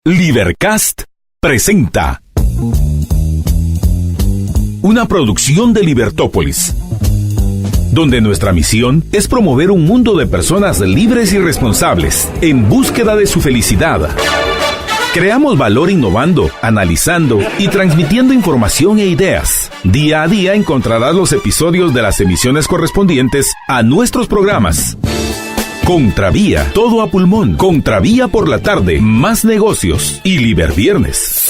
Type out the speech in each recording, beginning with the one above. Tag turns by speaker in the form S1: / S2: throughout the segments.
S1: Libercast presenta una producción de Libertópolis, donde nuestra misión es promover un mundo de personas libres y responsables en búsqueda de su felicidad. Creamos valor innovando, analizando y transmitiendo información e ideas. Día a día encontrarás los episodios de las emisiones correspondientes a nuestros programas. Contravía, todo a pulmón. Contravía por la tarde, más negocios y Liberviernes.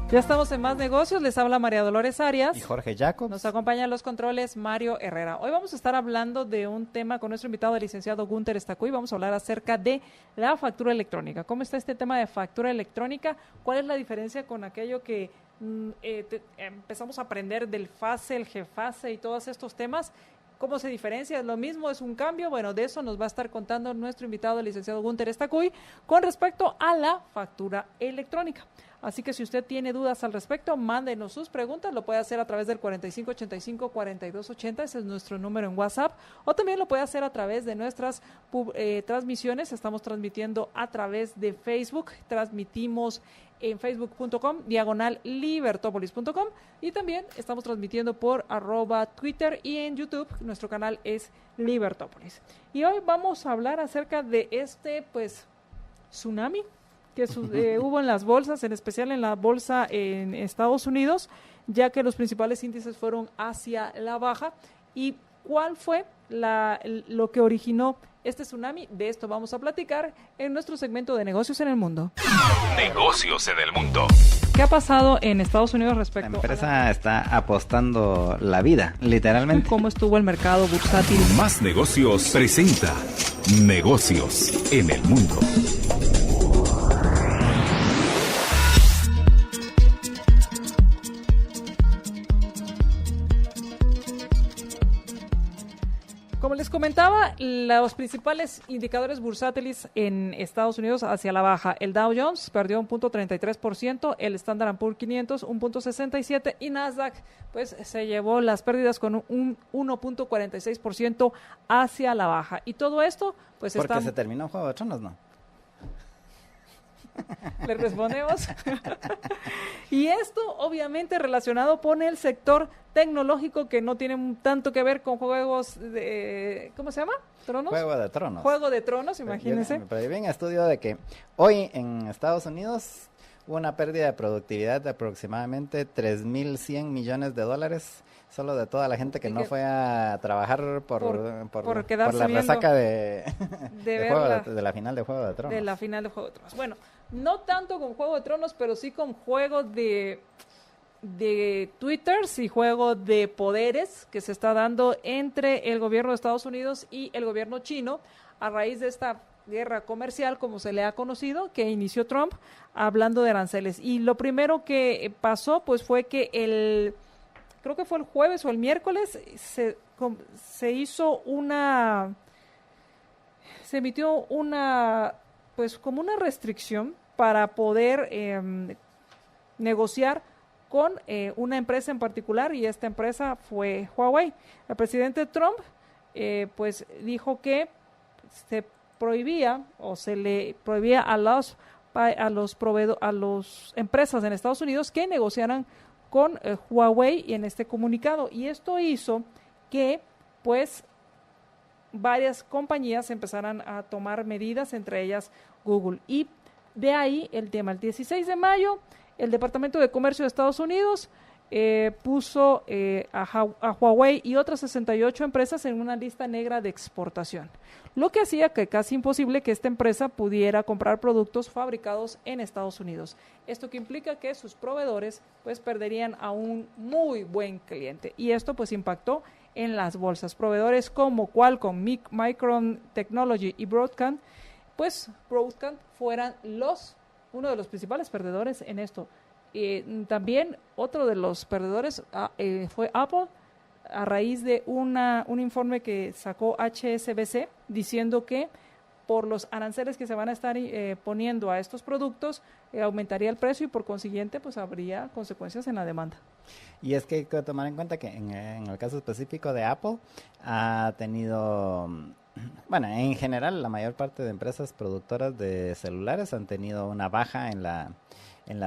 S2: Ya estamos en Más Negocios, les habla María Dolores Arias.
S3: Y Jorge Jacobs.
S2: Nos acompaña en los controles Mario Herrera. Hoy vamos a estar hablando de un tema con nuestro invitado, el licenciado Gunter Estacuy. Vamos a hablar acerca de la factura electrónica. ¿Cómo está este tema de factura electrónica? ¿Cuál es la diferencia con aquello que empezamos a aprender del FASE, el GFASE y todos estos temas? ¿Cómo se diferencia? ¿Es lo mismo? ¿Es un cambio? Bueno, de eso nos va a estar contando nuestro invitado, el licenciado Gunter Estacuy, con respecto a la factura electrónica. Así que si usted tiene dudas al respecto, mándenos sus preguntas, lo puede hacer a través del 4585-4280, ese es nuestro número en WhatsApp, o también lo puede hacer a través de nuestras transmisiones. Estamos transmitiendo a través de Facebook, transmitimos en facebook.com/libertopolis.com y también estamos transmitiendo por @Twitter y en YouTube, nuestro canal es Libertópolis. Y hoy vamos a hablar acerca de tsunami que hubo en las bolsas, en especial en la bolsa en Estados Unidos, ya que los principales índices fueron hacia la baja. ¿Y cuál fue lo que originó este tsunami? De esto vamos a platicar en nuestro segmento de Negocios en el Mundo.
S1: Negocios en el Mundo.
S2: ¿Qué ha pasado en Estados Unidos respecto
S3: La empresa está apostando la vida, literalmente.
S2: ¿Cómo estuvo el mercado bursátil?
S1: Más Negocios presenta Negocios en el Mundo.
S2: Como les comentaba, los principales indicadores bursátiles en Estados Unidos hacia la baja. El Dow Jones perdió 1.33%, el Standard & Poor's 500 1.67% y Nasdaq pues se llevó las pérdidas con un 1.46% hacia la baja. Y todo esto pues
S3: Porque se terminó Juego de Tronos, ¿no?
S2: Le respondemos. Y esto obviamente relacionado con el sector tecnológico, que no tiene tanto que ver con juegos de, ¿cómo se llama? ¿Tronos?
S3: Juego de Tronos.
S2: Juego de Tronos, imagínense.
S3: Pero vi un estudio de que hoy en Estados Unidos hubo una pérdida de productividad de aproximadamente 3.100 millones de dólares, solo de toda la gente que no fue a trabajar por la resaca de la final de Juego de Tronos.
S2: De la final de Juego de Tronos. Bueno, no tanto con Juego de Tronos, pero sí con juego de Twitters y juego de poderes que se está dando entre el gobierno de Estados Unidos y el gobierno chino a raíz de esta guerra comercial, como se le ha conocido, que inició Trump hablando de aranceles. Y lo primero que pasó pues fue que creo que fue el jueves o el miércoles, se emitió una pues como una restricción para poder negociar con una empresa en particular, y esta empresa fue Huawei. El presidente Trump pues dijo que se prohibía o se le prohibía a las empresas en Estados Unidos que negociaran con Huawei y en este comunicado. Y esto hizo que pues varias compañías empezaran a tomar medidas, entre ellas Google. Y de ahí el tema. El 16 de mayo, el Departamento de Comercio de Estados Unidos puso a Huawei y otras 68 empresas en una lista negra de exportación, lo que hacía que casi imposible que esta empresa pudiera comprar productos fabricados en Estados Unidos. Esto que implica que sus proveedores pues perderían a un muy buen cliente, y esto pues impactó en las bolsas. Proveedores como Qualcomm, Micron Technology y Broadcom, pues Broadcom fueran uno de los principales perdedores en esto. También otro de los perdedores fue Apple, a raíz de un informe que sacó HSBC diciendo que por los aranceles que se van a estar poniendo a estos productos, aumentaría el precio y por consiguiente pues habría consecuencias en la demanda.
S3: Y es que hay que tomar en cuenta que en el caso específico de Apple ha tenido, bueno, en general la mayor parte de empresas productoras de celulares han tenido una baja en la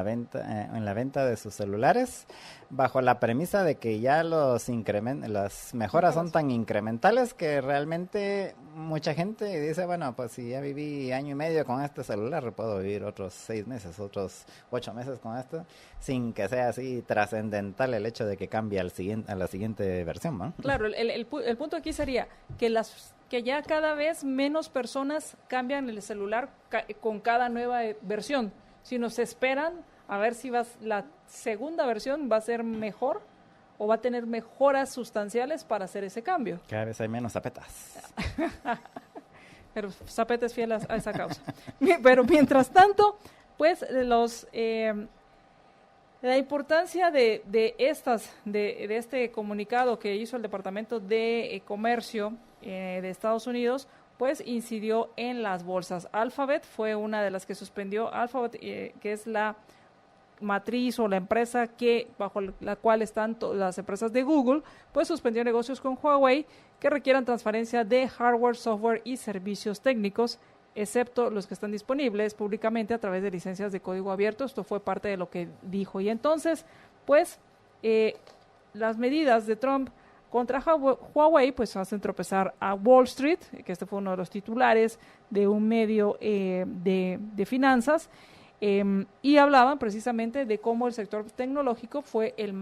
S3: venta de sus celulares, bajo la premisa de que ya las mejoras son tan incrementales que realmente mucha gente dice, bueno, pues si ya viví año y medio con este celular, puedo vivir otros 6 meses, otros 8 meses con esto, sin que sea así trascendental el hecho de que cambie a la siguiente versión, ¿no?
S2: Claro, el punto aquí sería que ya cada vez menos personas cambian el celular con cada nueva versión, sino se esperan a ver si la segunda versión va a ser mejor o va a tener mejoras sustanciales para hacer ese cambio.
S3: Cada vez hay menos zapetas.
S2: Pero Zapeta es fiel a esa causa. Pero mientras tanto, pues la importancia de este comunicado que hizo el Departamento de Comercio de Estados Unidos, pues incidió en las bolsas. Alphabet fue una de las que suspendió. Alphabet, que es la matriz o la empresa bajo la cual están las empresas de Google, pues suspendió negocios con Huawei que requieran transferencia de hardware, software y servicios técnicos, excepto los que están disponibles públicamente a través de licencias de código abierto. Esto fue parte de lo que dijo. Y entonces, pues, las medidas de Trump contra Huawei pues hacen tropezar a Wall Street, que este fue uno de los titulares de un medio de finanzas, y hablaban precisamente de cómo el sector tecnológico fue el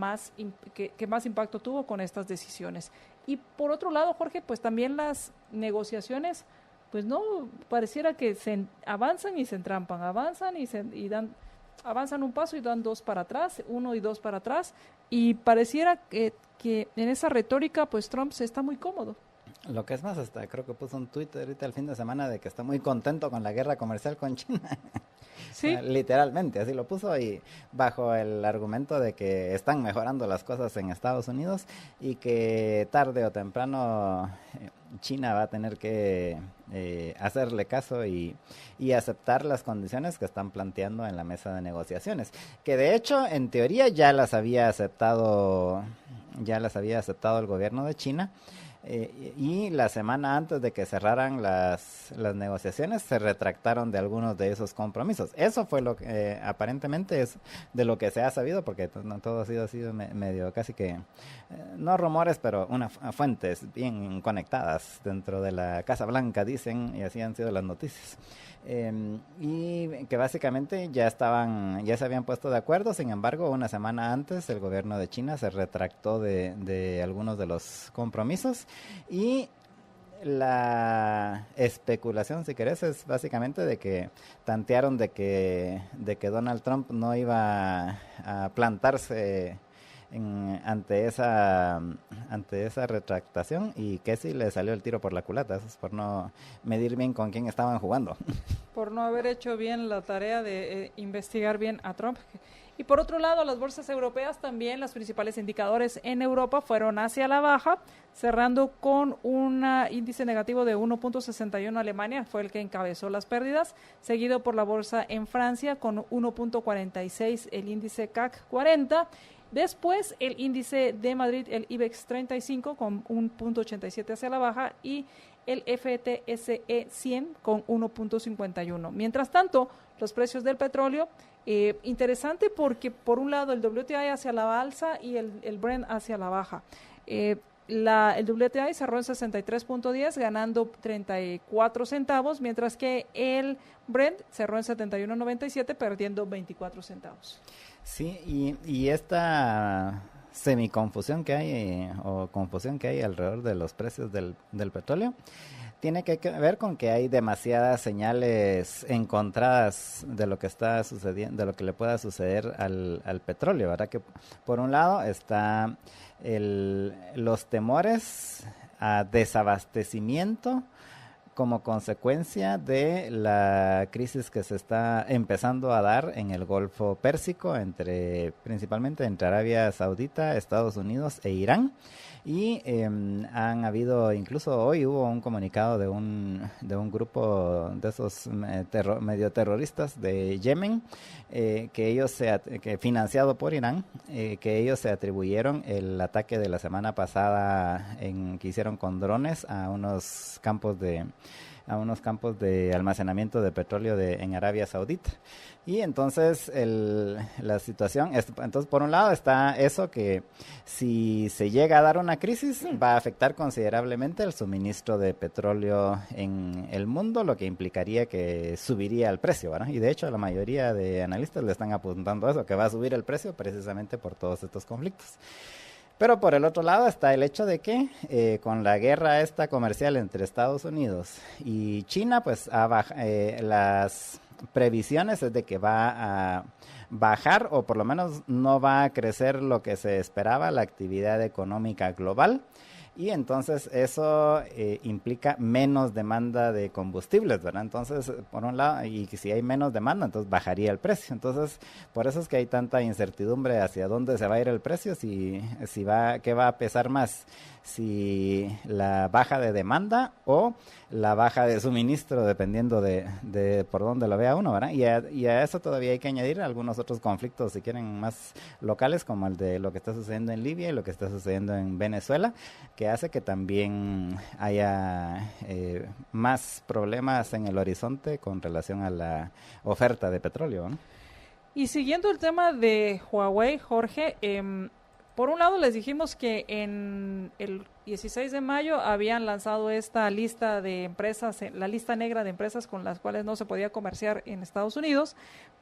S2: que más impacto tuvo con estas decisiones. Y por otro lado, Jorge, pues también las negociaciones, pues no, pareciera que se avanzan y se entrampan, avanzan un paso y dan 2 para atrás, 1 y 2 para atrás, y pareciera que en esa retórica pues Trump se está muy cómodo.
S3: Lo que es más, hasta creo que puso un tuit ahorita el fin de semana de que está muy contento con la guerra comercial con China.
S2: Sí.
S3: O sea, literalmente, así lo puso, y bajo el argumento de que están mejorando las cosas en Estados Unidos y que tarde o temprano China va a tener que hacerle caso y aceptar las condiciones que están planteando en la mesa de negociaciones, que de hecho en teoría ya las había aceptado el gobierno de China. Y la semana antes de que cerraran las negociaciones se retractaron de algunos de esos compromisos. Eso fue lo que aparentemente es de lo que se ha sabido, porque todo ha sido medio casi que, no rumores, pero fuentes bien conectadas dentro de la Casa Blanca, dicen, y así han sido las noticias. Y que básicamente ya se habían puesto de acuerdo. Sin embargo, una semana antes el gobierno de China se retractó de algunos de los compromisos, y la especulación, si querés, es básicamente de que tantearon de que Donald Trump no iba a plantarse ante esa retractación, y que sí le salió el tiro por la culata. Eso es por no medir bien con quién estaban jugando.
S2: Por no haber hecho bien la tarea de investigar bien a Trump. Y por otro lado, las bolsas europeas también, los principales indicadores en Europa fueron hacia la baja, cerrando con un índice negativo de 1.61. Alemania fue el que encabezó las pérdidas, seguido por la bolsa en Francia con 1.46 el índice CAC 40. Después el índice de Madrid, el IBEX 35 con 1.87 hacia la baja, y el FTSE 100 con 1.51. Mientras tanto, los precios del petróleo, interesante porque por un lado el WTI hacia la alza y el Brent hacia la baja. El WTI cerró en 63.10 ganando 34 centavos, mientras que el Brent cerró en 71.97 perdiendo 24 centavos.
S3: Sí, y esta semiconfusión que hay o confusión que hay alrededor de los precios del petróleo tiene que ver con que hay demasiadas señales encontradas de lo que está sucediendo, de lo que le pueda suceder al petróleo, ¿verdad? Que por un lado está los temores a desabastecimiento como consecuencia de la crisis que se está empezando a dar en el Golfo Pérsico, principalmente entre Arabia Saudita, Estados Unidos e Irán. Y han habido, incluso hoy hubo un comunicado de un grupo de esos medio terroristas de Yemen, que financiado por Irán, que ellos se atribuyeron el ataque de la semana pasada que hicieron con drones a unos campos de almacenamiento de petróleo en Arabia Saudita. Y entonces la situación, entonces por un lado está eso, que si se llega a dar una crisis va a afectar considerablemente el suministro de petróleo en el mundo, lo que implicaría que subiría el precio, ¿verdad? Y de hecho la mayoría de analistas le están apuntando a eso, que va a subir el precio precisamente por todos estos conflictos. Pero por el otro lado está el hecho de que con la guerra esta comercial entre Estados Unidos y China, pues las previsiones es de que va a bajar, o por lo menos no va a crecer lo que se esperaba, la actividad económica global. Y entonces eso implica menos demanda de combustibles, ¿verdad? Entonces, por un lado, y si hay menos demanda, entonces bajaría el precio. Entonces, por eso es que hay tanta incertidumbre hacia dónde se va a ir el precio, qué va a pesar más, si la baja de demanda o la baja de suministro, dependiendo de por dónde lo vea uno, ¿verdad? Y a eso todavía hay que añadir algunos otros conflictos, si quieren, más locales, como el de lo que está sucediendo en Libia y lo que está sucediendo en Venezuela, que hace que también haya más problemas en el horizonte con relación a la oferta de petróleo, ¿no?
S2: Y siguiendo el tema de Huawei, Jorge, por un lado les dijimos que en el 16 de mayo habían lanzado esta lista de empresas, la lista negra de empresas con las cuales no se podía comerciar en Estados Unidos,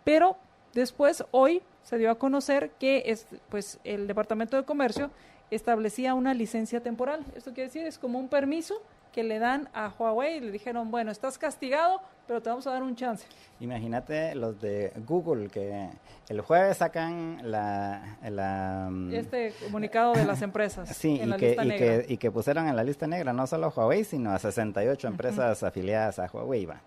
S2: pero después hoy se dio a conocer que pues el Departamento de Comercio establecía una licencia temporal. Esto quiere decir, es como un permiso que le dan a Huawei y le dijeron, bueno, estás castigado, pero te vamos a dar un chance.
S3: Imagínate los de Google, que el jueves sacan
S2: este comunicado de las empresas.
S3: Sí,
S2: en la lista negra.
S3: Y que pusieron en la lista negra no solo a Huawei, sino a 68 empresas afiliadas a Huawei, ¿va?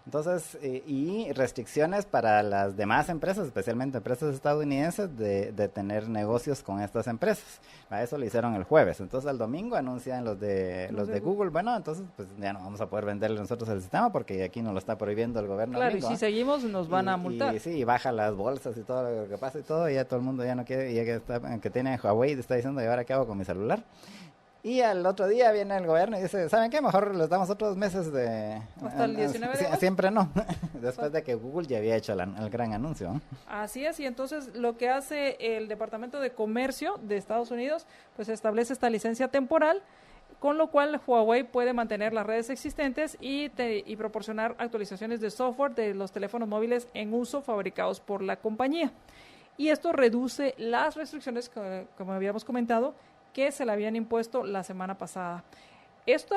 S3: Entonces, y restricciones para las demás empresas, especialmente empresas estadounidenses, de tener negocios con estas empresas. A eso lo hicieron el jueves. Entonces, el domingo anuncian los de Google, bueno, entonces pues ya no vamos a poder venderle nosotros el sistema porque aquí nos lo está prohibiendo el gobierno.
S2: Claro,
S3: gringo,
S2: y si seguimos nos van a multar.
S3: Y baja las bolsas y todo lo que pasa y todo, y ya todo el mundo ya no quiere, ya que tiene Huawei, está diciendo, ¿y ahora qué hago con mi celular? Y al otro día viene el gobierno y dice, ¿saben qué? Mejor les damos otros meses de...
S2: Hasta el 19 de agosto.
S3: Siempre no, después de que Google ya había hecho el gran anuncio, ¿no?
S2: Así es, y entonces lo que hace el Departamento de Comercio de Estados Unidos, pues establece esta licencia temporal, con lo cual Huawei puede mantener las redes existentes y proporcionar actualizaciones de software de los teléfonos móviles en uso fabricados por la compañía. Y esto reduce las restricciones, como habíamos comentado, que se le habían impuesto la semana pasada. Esta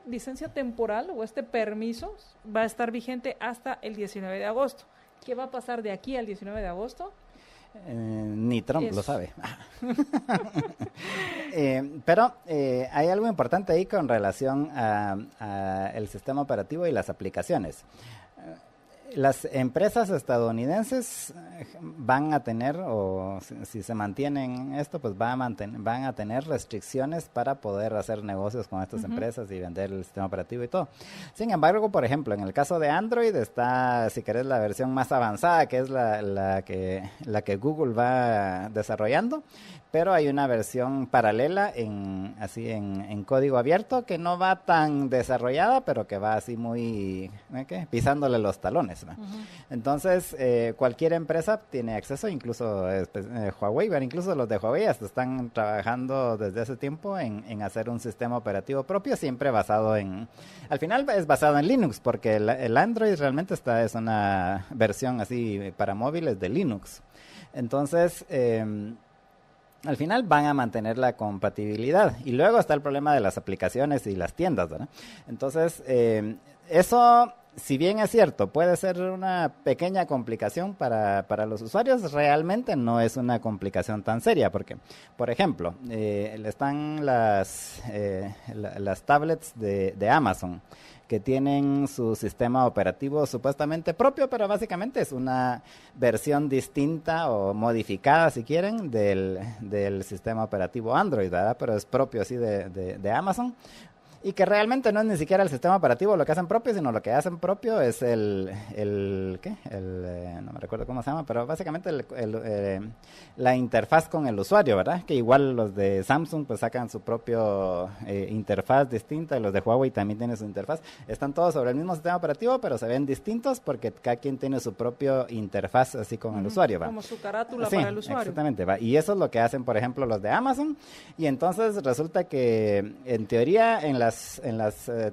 S2: licencia temporal o este permiso va a estar vigente hasta el 19 de agosto. ¿Qué va a pasar de aquí al 19 de agosto?
S3: Ni Trump lo sabe. Pero hay algo importante ahí con relación a el sistema operativo y las aplicaciones. Las empresas estadounidenses van a tener, o si se mantienen esto, pues van a tener restricciones para poder hacer negocios con estas empresas y vender el sistema operativo y todo. Sin embargo, por ejemplo, en el caso de Android está, si querés, la versión más avanzada, que es la que Google va desarrollando, pero hay una versión paralela en código abierto que no va tan desarrollada, pero que va así muy pisándole los talones, ¿no? Entonces cualquier empresa tiene acceso, incluso Huawei, incluso los de Huawei hasta están trabajando desde hace tiempo en hacer un sistema operativo propio, siempre basado al final es basado en Linux, porque el Android realmente es una versión así para móviles de Linux. Entonces al final van a mantener la compatibilidad. Y luego está el problema de las aplicaciones y las tiendas, ¿verdad? Entonces, eso, si bien es cierto, puede ser una pequeña complicación para los usuarios, realmente no es una complicación tan seria, porque, por ejemplo, están las tablets de Amazon, que tienen su sistema operativo supuestamente propio, pero básicamente es una versión distinta o modificada, si quieren, del sistema operativo Android, ¿verdad? Pero es propio así de Amazon. Y que realmente no es ni siquiera el sistema operativo lo que hacen propio, sino lo que hacen propio es ¿qué? No me recuerdo cómo se llama, pero básicamente la interfaz con el usuario, ¿verdad? Que igual los de Samsung pues sacan su propio interfaz distinta, y los de Huawei también tienen su interfaz. Están todos sobre el mismo sistema operativo, pero se ven distintos porque cada quien tiene su propio interfaz así con el usuario, ¿va?
S2: Como su carátula
S3: Sí,
S2: para el usuario.
S3: Exactamente, ¿va? Y eso es lo que hacen, por ejemplo, los de Amazon. Y entonces resulta que en teoría en las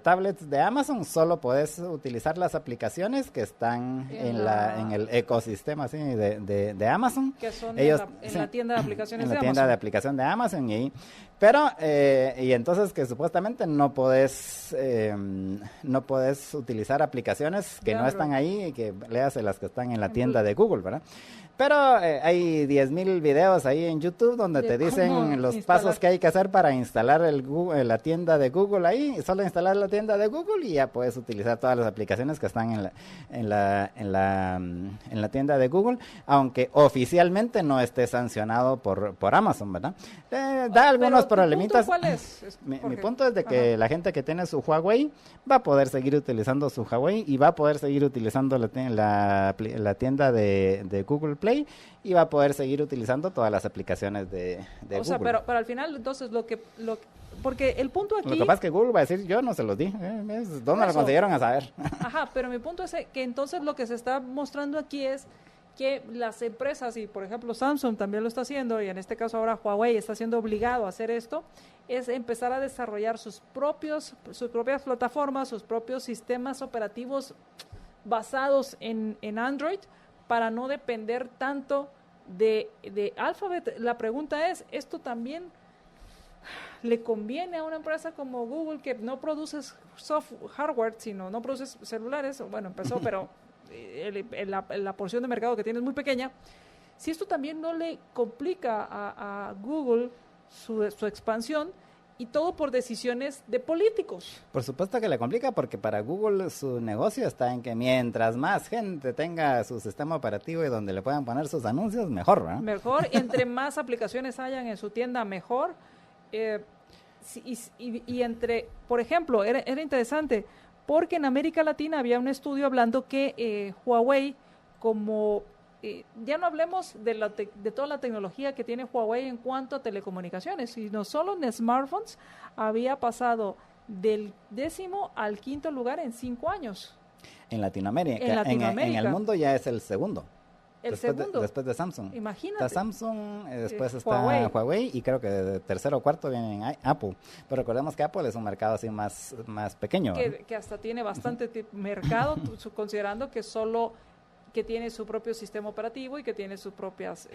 S3: tablets de Amazon solo puedes utilizar las aplicaciones que están en el ecosistema así de Amazon.
S2: Que son
S3: ellos,
S2: en la tienda de aplicaciones de
S3: En la
S2: Amazon.
S3: tienda de aplicación de Amazon. Pero, y entonces que supuestamente no puedes utilizar aplicaciones que no están ahí y que leas las que están en la tienda de Google, ¿verdad? Pero hay 10,000 videos ahí en YouTube donde te dicen los pasos que hay que hacer para instalar la tienda de Google ahí. Solo instalar la tienda de Google y ya puedes utilizar todas las aplicaciones que están en la tienda de Google, aunque oficialmente no esté sancionado por Amazon, ¿verdad? Da algunos problemitas.
S2: ¿Cuál es?
S3: Mi punto es de que la gente que tiene su Huawei va a poder seguir utilizando su Huawei y va a poder seguir utilizando la tienda de Google Play y va a poder seguir utilizando todas las aplicaciones de Google.
S2: O sea, pero al final, entonces, porque el punto aquí...
S3: Lo que pasa es que Google va a decir, yo no se los di, ¿dónde lo consiguieron a saber?
S2: Ajá, pero mi punto es que entonces lo que se está mostrando aquí es que las empresas, y por ejemplo Samsung también lo está haciendo, y en este caso ahora Huawei está siendo obligado a hacer esto, es empezar a desarrollar sus propias plataformas, sus propios sistemas operativos basados en Android, para no depender tanto de Alphabet. La pregunta es, ¿esto también le conviene a una empresa como Google, que no produce hardware, sino no produce celulares? Bueno, empezó, pero la porción de mercado que tiene es muy pequeña. Si esto también no le complica a Google su expansión, y todo por decisiones de políticos.
S3: Por supuesto que le complica, porque para Google su negocio está en que mientras más gente tenga su sistema operativo y donde le puedan poner sus anuncios, mejor, ¿verdad?
S2: Mejor, entre más aplicaciones hayan en su tienda, mejor. Y entre, por ejemplo, era interesante, porque en América Latina había un estudio hablando que Huawei, como... ya no hablemos de toda la tecnología que tiene Huawei en cuanto a telecomunicaciones, sino solo en smartphones había pasado del 10º al 5º lugar en 5 años.
S3: En Latinoamérica. En el mundo ya es el segundo. Después de Samsung.
S2: Imagínate.
S3: Está Samsung, después está Huawei y creo que de tercero o cuarto viene Apple. Pero recordemos que Apple es un mercado así más pequeño.
S2: Que hasta tiene bastante mercado, considerando que solo... que tiene su propio sistema operativo y que tiene sus propias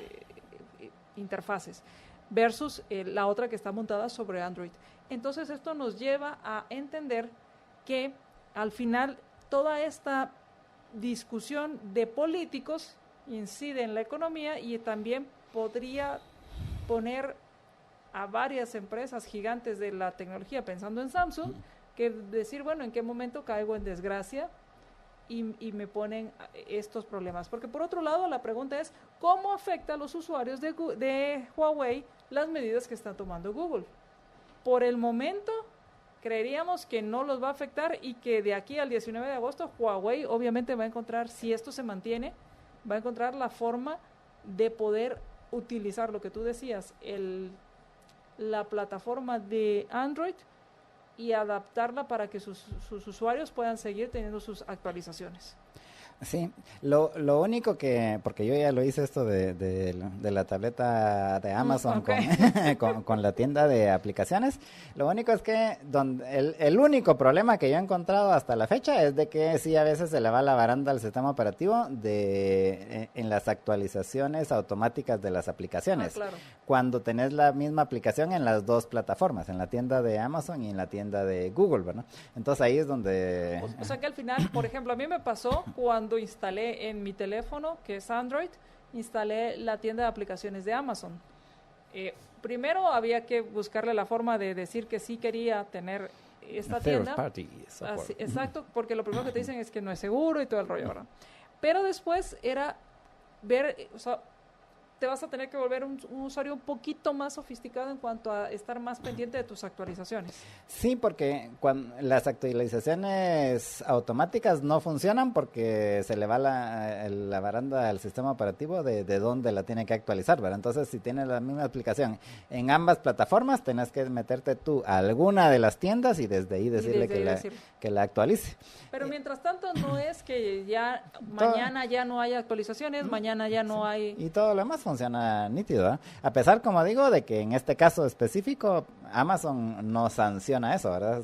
S2: interfaces, versus la otra que está montada sobre Android. Entonces esto nos lleva a entender que al final toda esta discusión de políticos incide en la economía y también podría poner a varias empresas gigantes de la tecnología, pensando en Samsung, que decir, bueno, ¿en qué momento caigo en desgracia? Y me ponen estos problemas. Porque por otro lado, la pregunta es, ¿cómo afecta a los usuarios de Huawei las medidas que está tomando Google? Por el momento, creeríamos que no los va a afectar y que de aquí al 19 de agosto, Huawei obviamente va a encontrar, si esto se mantiene, va a encontrar la forma de poder utilizar lo que tú decías, la plataforma de Android, y adaptarla para que sus usuarios puedan seguir teniendo sus actualizaciones.
S3: Sí, lo único que, porque yo ya lo hice esto de la tableta de Amazon
S2: okay.
S3: con la tienda de aplicaciones, lo único es que el único problema que yo he encontrado hasta la fecha es de que sí a veces se le va la baranda al sistema operativo en las actualizaciones automáticas de las aplicaciones.
S2: Claro.
S3: Cuando tenés la misma aplicación en las dos plataformas, en la tienda de Amazon y en la tienda de Google, ¿verdad? Entonces ahí es donde...
S2: O sea que al final, por ejemplo, a mí me pasó cuando instalé en mi teléfono, que es Android, instalé la tienda de aplicaciones de Amazon. Primero había que buscarle la forma de decir que sí quería tener esta tienda. Exacto, porque lo primero que te dicen es que no es seguro y todo el rollo, ¿verdad? Pero después era ver, o sea, te vas a tener que volver un usuario un poquito más sofisticado en cuanto a estar más pendiente de tus actualizaciones.
S3: Sí, porque cuando las actualizaciones automáticas no funcionan porque se le va la baranda al sistema operativo de dónde la tiene que actualizar, ¿verdad? Entonces, si tienes la misma aplicación en ambas plataformas, tenés que meterte tú a alguna de las tiendas y desde ahí decirle que la actualice.
S2: Pero mientras tanto, no es que ya mañana ya no hay actualizaciones, mañana ya no hay...
S3: Y todo lo demás funciona nítido, ¿eh? A pesar, como digo, de que en este caso específico Amazon no sanciona eso, ¿verdad?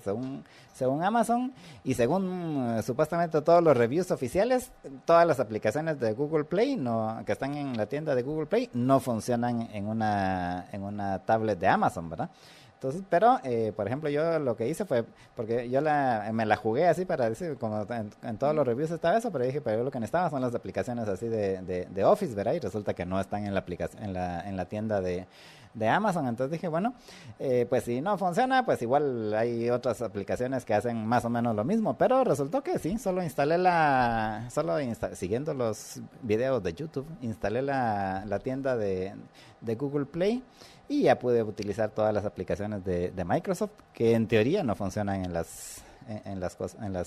S3: Según Amazon y según supuestamente todos los reviews oficiales, todas las aplicaciones de Google Play que están en la tienda de Google Play no funcionan en una tablet de Amazon, ¿verdad? Entonces, pero, por ejemplo, yo lo que hice fue, porque yo me la jugué así para decir, como en todos los reviews estaba eso, pero dije, pero yo lo que necesitaba son las aplicaciones así de Office, ¿verdad? Y resulta que no están en la aplicación, en la tienda de Amazon. Entonces dije, bueno, pues si no funciona, pues igual hay otras aplicaciones que hacen más o menos lo mismo, pero resultó que sí, siguiendo los videos de YouTube, instalé la tienda de Google Play y ya pude utilizar todas las aplicaciones de Microsoft, que en teoría no funcionan en las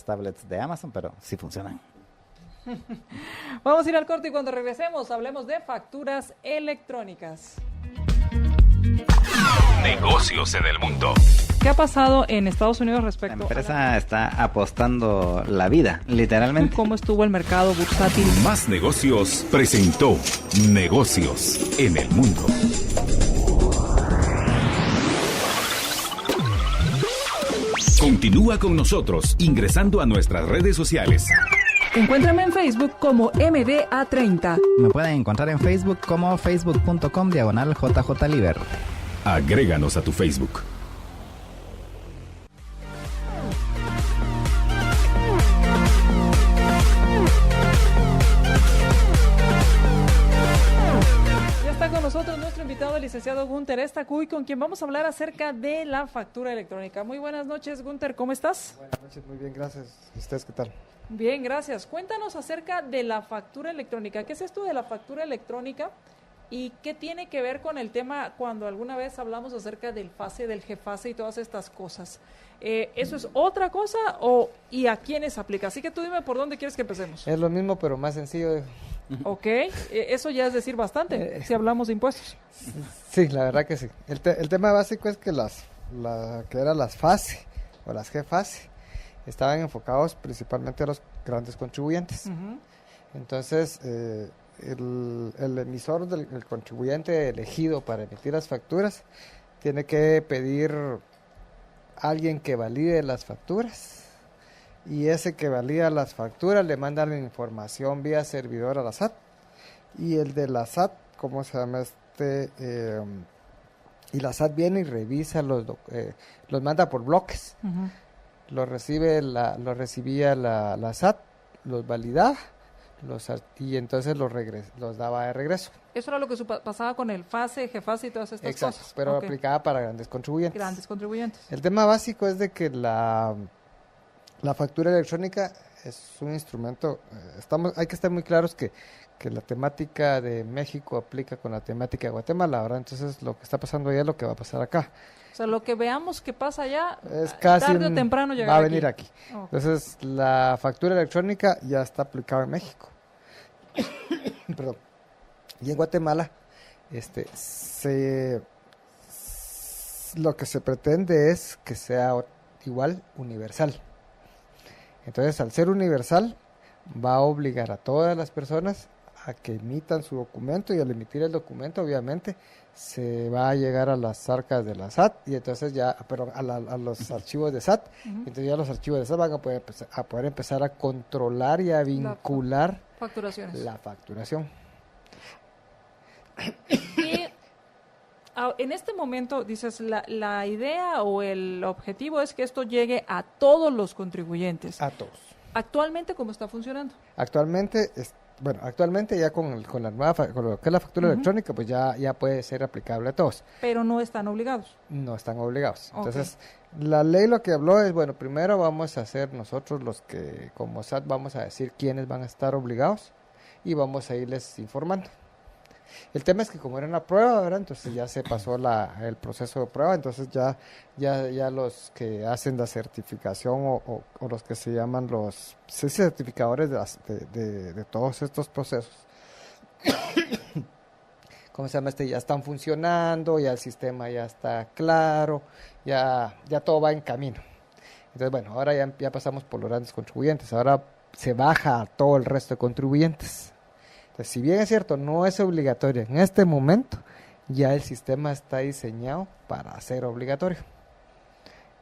S3: tablets de Amazon, pero sí funcionan.
S2: Vamos a ir al corte y cuando regresemos hablemos de facturas electrónicas.
S1: Negocios en el mundo.
S2: ¿Qué ha pasado en Estados Unidos respecto a
S3: la empresa está apostando la vida, literalmente?
S2: ¿Cómo estuvo el mercado bursátil?
S1: Más Negocios presentó Negocios en el mundo. Continúa con nosotros ingresando a nuestras redes sociales.
S2: Encuéntrame en Facebook como MDA30.
S3: Me pueden encontrar en Facebook como facebook.com/JJLiber.
S1: Agréganos a tu Facebook.
S2: Ya está con nosotros nuestro invitado, el licenciado Gunter Estacuy, con quien vamos a hablar acerca de la factura electrónica. Muy buenas noches, Gunter, ¿cómo estás?
S4: Buenas noches, muy bien, gracias. ¿Ustedes qué tal?
S2: Bien, gracias. Cuéntanos acerca de la factura electrónica. ¿Qué es esto de la factura electrónica? ¿Y qué tiene que ver con el tema cuando alguna vez hablamos acerca del FASE, del GFASE y todas estas cosas? ¿Eso es otra cosa y a quiénes aplica? Así que tú dime por dónde quieres que empecemos.
S4: Es lo mismo, pero más sencillo.
S2: Ok, eso ya es decir bastante, si hablamos de impuestos.
S4: Sí, la verdad que sí. El tema básico es que que eran las FASE o las GFASE estaban enfocados principalmente a los grandes contribuyentes. Uh-huh. Entonces, el emisor el contribuyente elegido para emitir las facturas tiene que pedir a alguien que valide las facturas, y ese que valida las facturas le manda la información vía servidor a la SAT, y el de la SAT, ¿cómo se llama y la SAT viene y revisa los manda por bloques. Uh-huh. Lo recibía la SAT, los validaba, y entonces los daba de regreso.
S2: Eso era lo que pasaba con el FASE, GFASE y todas estas cosas.
S4: Exacto, pero aplicaba para grandes contribuyentes.
S2: Grandes contribuyentes.
S4: El tema básico es de que la factura electrónica es un instrumento, hay que estar muy claros que la temática de México aplica con la temática de Guatemala, ¿verdad? Entonces lo que está pasando allá es lo que va a pasar acá.
S2: O sea, lo que veamos que pasa allá,
S4: es casi
S2: tarde o temprano
S4: va a venir aquí. Okay. Entonces, la factura electrónica ya está aplicada en México. Perdón. Y en Guatemala, lo que se pretende es que sea igual universal. Entonces, al ser universal, va a obligar a todas las personas a que emitan su documento, y al emitir el documento, obviamente, se va a llegar a las arcas de la SAT, y entonces ya, pero a los archivos de SAT, uh-huh. Entonces ya los archivos de SAT van a poder empezar a controlar y a vincular la facturación.
S2: Y en este momento, dices, la idea o el objetivo es que esto llegue a todos los contribuyentes.
S4: A todos.
S2: ¿Actualmente cómo está funcionando?
S4: Actualmente bueno, actualmente ya con la nueva, con lo que es la factura electrónica, pues ya puede ser aplicable a todos.
S2: Pero no están obligados.
S4: No están obligados.
S2: Ok.
S4: Entonces, la ley lo que habló es, bueno, primero vamos a hacer nosotros los que, como SAT, vamos a decir quiénes van a estar obligados y vamos a irles informando. El tema es que como era una prueba, ¿verdad? Entonces ya se pasó el proceso de prueba, entonces ya los que hacen la certificación o los que se llaman los certificadores de todos estos procesos, ¿cómo se llama? Ya están funcionando, ya el sistema ya está claro, ya todo va en camino. Entonces, bueno, ahora ya pasamos por los grandes contribuyentes, ahora se baja a todo el resto de contribuyentes. Entonces, si bien es cierto, no es obligatorio en este momento, ya el sistema está diseñado para ser obligatorio.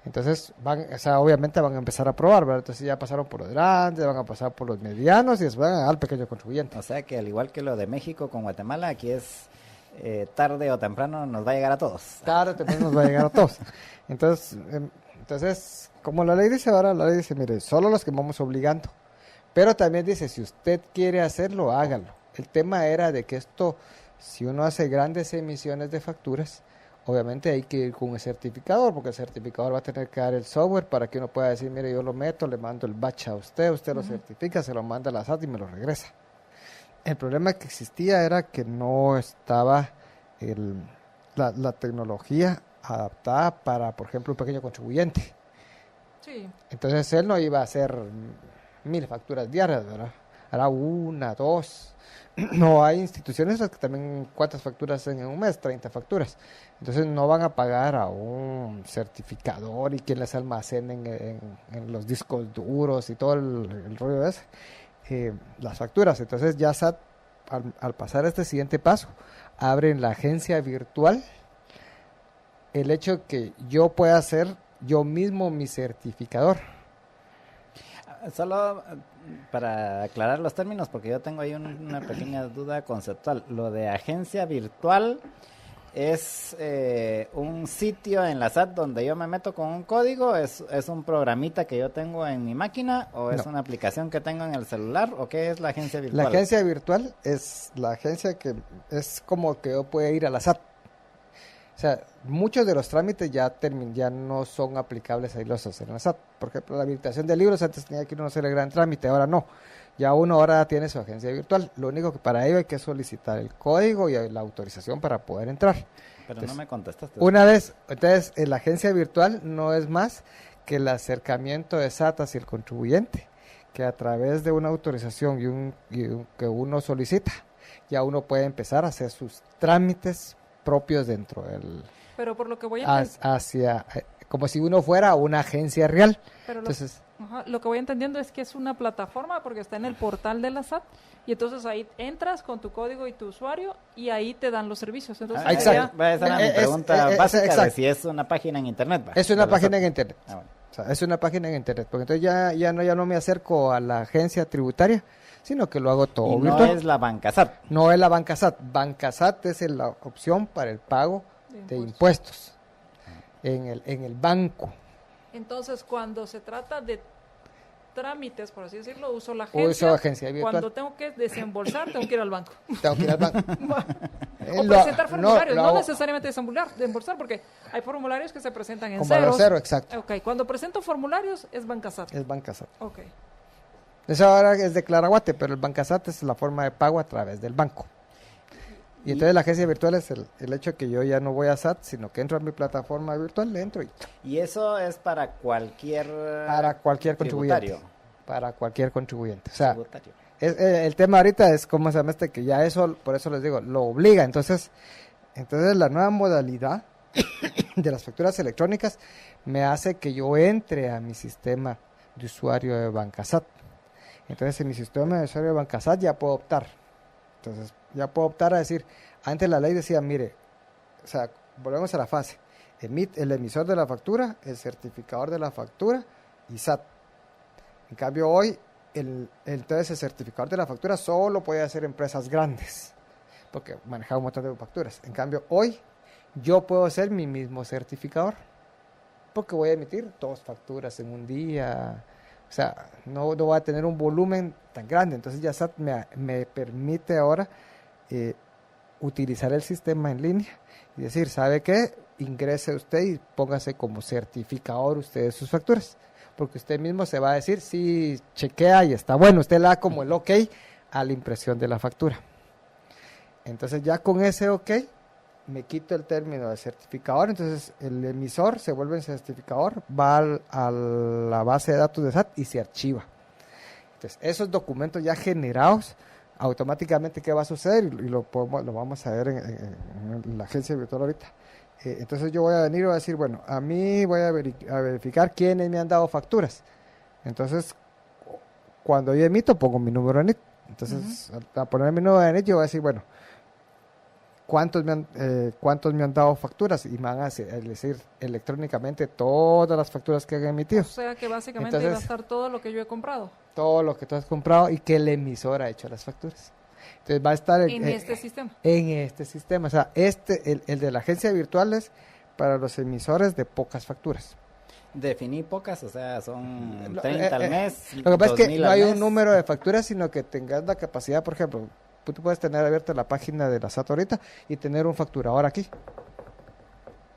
S4: Entonces, obviamente van a empezar a probar, ¿verdad? Entonces ya pasaron por los grandes, van a pasar por los medianos y después van al pequeño contribuyente.
S3: O sea que al igual que lo de México con Guatemala, aquí es tarde o temprano nos va a llegar a todos.
S4: Tarde o temprano nos va a llegar a todos. Entonces, como la ley dice ahora, la ley dice, mire, solo los que vamos obligando. Pero también dice, si usted quiere hacerlo, hágalo. El tema era de que esto, si uno hace grandes emisiones de facturas, obviamente hay que ir con un certificador, porque el certificador va a tener que dar el software para que uno pueda decir, mire, yo lo meto, le mando el batch a usted lo certifica, se lo manda a la SAT y me lo regresa. El problema que existía era que no estaba la tecnología adaptada para, por ejemplo, un pequeño contribuyente.
S2: Sí.
S4: Entonces él no iba a hacer 1000 facturas diarias, ¿verdad? Hará 1, 2. No, hay instituciones que también, ¿cuántas facturas hacen en un mes? 30 facturas. Entonces no van a pagar a un certificador y quien les almacenen en los discos duros y todo el rollo ese, las facturas. Entonces ya SAT, al pasar este siguiente paso, abren la agencia virtual. El hecho que yo pueda ser yo mismo mi certificador.
S3: Solo para aclarar los términos, porque yo tengo ahí una pequeña duda conceptual. Lo de agencia virtual es un sitio en la SAT donde yo me meto con un código, es un programita que yo tengo en mi máquina, o es una aplicación que tengo en el celular, o qué es la agencia virtual.
S4: La agencia virtual es la agencia que es como que yo pueda ir a la SAT. O sea, muchos de los trámites ya no son aplicables a irlos a hacer en la SAT. Por ejemplo, la habilitación de libros antes tenía que uno hacer el gran trámite, ahora no. Ya uno ahora tiene su agencia virtual. Lo único que para ello hay que solicitar el código y la autorización para poder entrar.
S3: Pero entonces, no me contestaste.
S4: Entonces, la agencia virtual no es más que el acercamiento de SAT hacia el contribuyente, que a través de una autorización que uno solicita, ya uno puede empezar a hacer sus trámites propios dentro del...
S2: Pero por lo que voy a
S4: hacia como si uno fuera una agencia real.
S2: Pero
S4: entonces,
S2: lo que voy entendiendo es que es una plataforma porque está en el portal de la SAT y entonces ahí entras con tu código y tu usuario y ahí te dan los servicios. Entonces,
S4: exacto.
S3: Esa era mi pregunta básica de si es una página en internet.
S4: Es una página en internet.
S3: Bueno.
S4: O sea, es una página en internet. Porque entonces ya no me acerco a la agencia tributaria, sino que lo hago todo
S3: y
S4: virtual.
S3: No es la banca SAT.
S4: No es la banca SAT. Banca SAT es la opción para el pago de impuestos en el banco.
S2: Entonces, cuando se trata de trámites, por así decirlo, uso la
S4: agencia virtual.
S2: Cuando tengo que desembolsar, tengo que ir al banco.
S4: Tengo que ir al banco.
S2: O presentar formularios, no necesariamente desembolsar, porque hay formularios que se presentan en ceros.
S4: Cero, exacto.
S2: Ok, cuando presento formularios es banca SAT.
S4: Es banca SAT.
S2: Ok.
S4: Eso ahora es de Claraguate, pero el banca SAT es la forma de pago a través del banco. Y entonces la agencia virtual es el hecho que yo ya no voy a SAT, sino que entro a mi plataforma virtual, le entro
S3: y eso es para cualquier
S4: contribuyente. Para cualquier contribuyente. O sea, el tema ahorita es cómo se llama que ya eso, por eso les digo, lo obliga. Entonces la nueva modalidad de las facturas electrónicas me hace que yo entre a mi sistema de usuario de banca SAT. Entonces en mi sistema de usuario de banca SAT ya puedo optar. Entonces ya puedo optar a decir, antes la ley decía, mire, o sea, volvemos a la fase, el emisor de la factura, el certificador de la factura y SAT. En cambio hoy, entonces el certificador de la factura solo puede hacer empresas grandes, porque maneja un montón de facturas. En cambio hoy, yo puedo ser mi mismo certificador, porque voy a emitir 2 facturas en un día, O sea, no va a tener un volumen tan grande. Entonces ya SAT me permite ahora utilizar el sistema en línea y decir, ¿sabe qué? Ingrese usted y póngase como certificador usted de sus facturas. Porque usted mismo se va a decir, sí, chequea y está bueno. Usted le da como el OK a la impresión de la factura. Entonces ya con ese OK me quito el término de certificador, entonces el emisor se vuelve certificador, va a la base de datos de SAT y se archiva. Entonces esos documentos ya generados, automáticamente ¿qué va a suceder? Y lo vamos a ver en la agencia virtual ahorita. Entonces yo voy a venir y voy a decir, bueno, a mí voy a verificar quiénes me han dado facturas. Entonces cuando yo emito pongo mi número de NIT. Entonces al poner mi número de NIT yo voy a decir, bueno, ¿cuántos me han dado facturas? Y me van a decir electrónicamente todas las facturas que han emitido.
S2: O sea que básicamente
S4: Entonces,
S2: va a estar todo lo que yo he comprado.
S4: Todo lo que tú has comprado y que el emisor ha hecho las facturas. Entonces va a estar
S2: en este sistema.
S4: En este sistema. O sea, el de la agencia virtual es para los emisores de pocas facturas.
S3: Definí pocas, o sea, son 30 al mes.
S4: Lo que pasa es que no hay
S3: mes.
S4: un número de facturas, sino que tengas la capacidad, por ejemplo, tú puedes tener abierta la página de la SAT ahorita y tener un facturador aquí.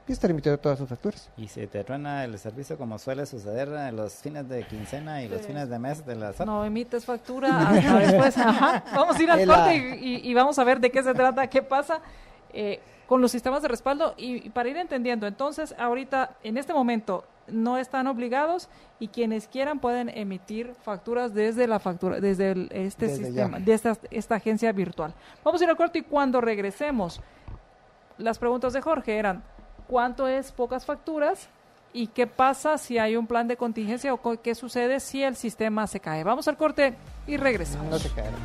S4: Y estar emitiendo todas sus facturas.
S3: Y si te truena el servicio, como suele suceder en los fines de quincena y los fines de mes de la SAT.
S2: No emites factura hasta después. Ajá. Vamos a ir al corte y vamos a ver de qué se trata, qué pasa con los sistemas de respaldo. Y para ir entendiendo, entonces, ahorita, en este momento, no están obligados y quienes quieran pueden emitir facturas desde este sistema, de esta agencia virtual. Vamos a ir al corte y cuando regresemos, las preguntas de Jorge eran, ¿cuánto es pocas facturas? ¿Y qué pasa si hay un plan de contingencia o qué sucede si el sistema se cae? Vamos al corte y regresamos.
S4: No te caerá.